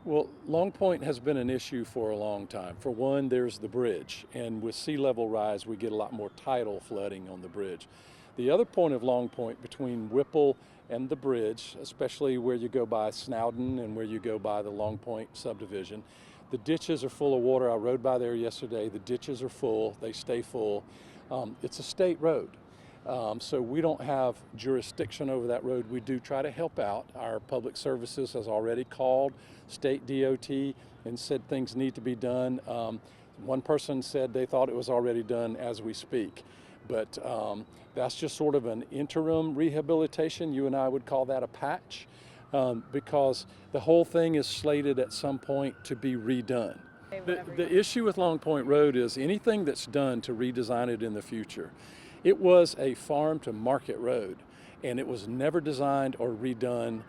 Well, Long Point has been an issue for a long time. For one, there's the bridge, and with sea level rise, we get a lot more tidal flooding on the bridge. The other point of Long Point between Whipple and the bridge, especially where you go by Snowden and where you go by the Long Point subdivision, the ditches are full of water. I rode by there yesterday. The ditches are full. They stay full. It's a state road. So we don't have jurisdiction over that road. We do try to help out. Our public services has already called state DOT and said things need to be done. One person said they thought it was already done as we speak. But that's just sort of an interim rehabilitation. You and I would call that a patch because the whole thing is slated at some point to be redone. The issue with Long Point Road is anything that's done to redesign it in the future. It was a farm to market road, and it was never designed or redone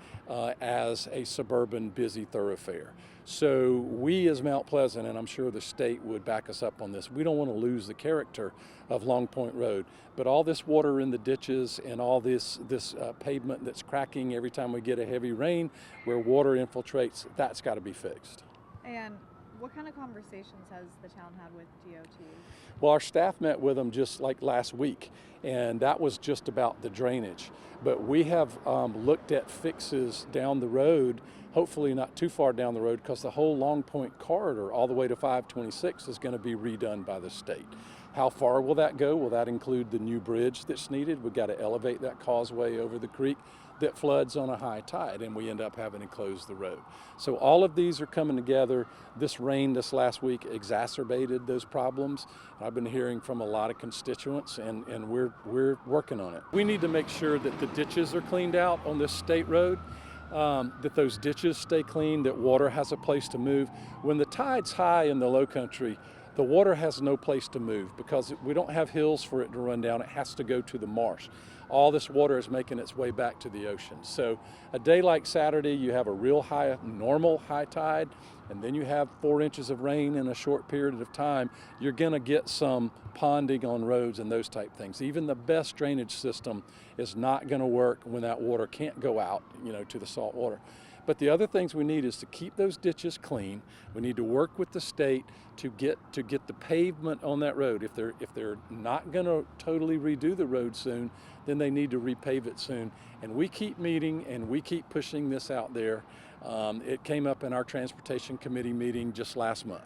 as a suburban busy thoroughfare. So we as Mount Pleasant, and I'm sure the state would back us up on this, we don't want to lose the character of Long Point Road. But all this water in the ditches and all this pavement that's cracking every time we get a heavy rain where water infiltrates, that's got to be fixed. And what kind of conversations has the town had with DOT? Well, our staff met with them just like last week, and that was just about the drainage. But we have looked at fixes down the road, hopefully not too far down the road, because the whole Long Point corridor all the way to 526 is going to be redone by the state. How far will that go? Will that include the new bridge that's needed? We've got to elevate that causeway over the creek that floods on a high tide, and we end up having to close the road. So all of these are coming together. This rain this last week exacerbated those problems. I've been hearing from a lot of constituents, and we're working on it. We need to make sure that the ditches are cleaned out on this state road, that those ditches stay clean, that water has a place to move. When the tide's high in the low country, the water has no place to move because we don't have hills for it to run down. It has to go to the marsh. All this water is making its way back to the ocean. So a day like Saturday, you have a real high, normal high tide, and then you have 4 inches of rain in a short period of time. You're gonna get some ponding on roads and those type things. Even the best drainage system is not gonna work when that water can't go out, to the salt water. But the other things we need is to keep those ditches clean. We need to work with the state to get the pavement on that road. If they're not going to totally redo the road soon, then they need to repave it soon. And we keep meeting and we keep pushing this out there. It came up in our transportation committee meeting just last month.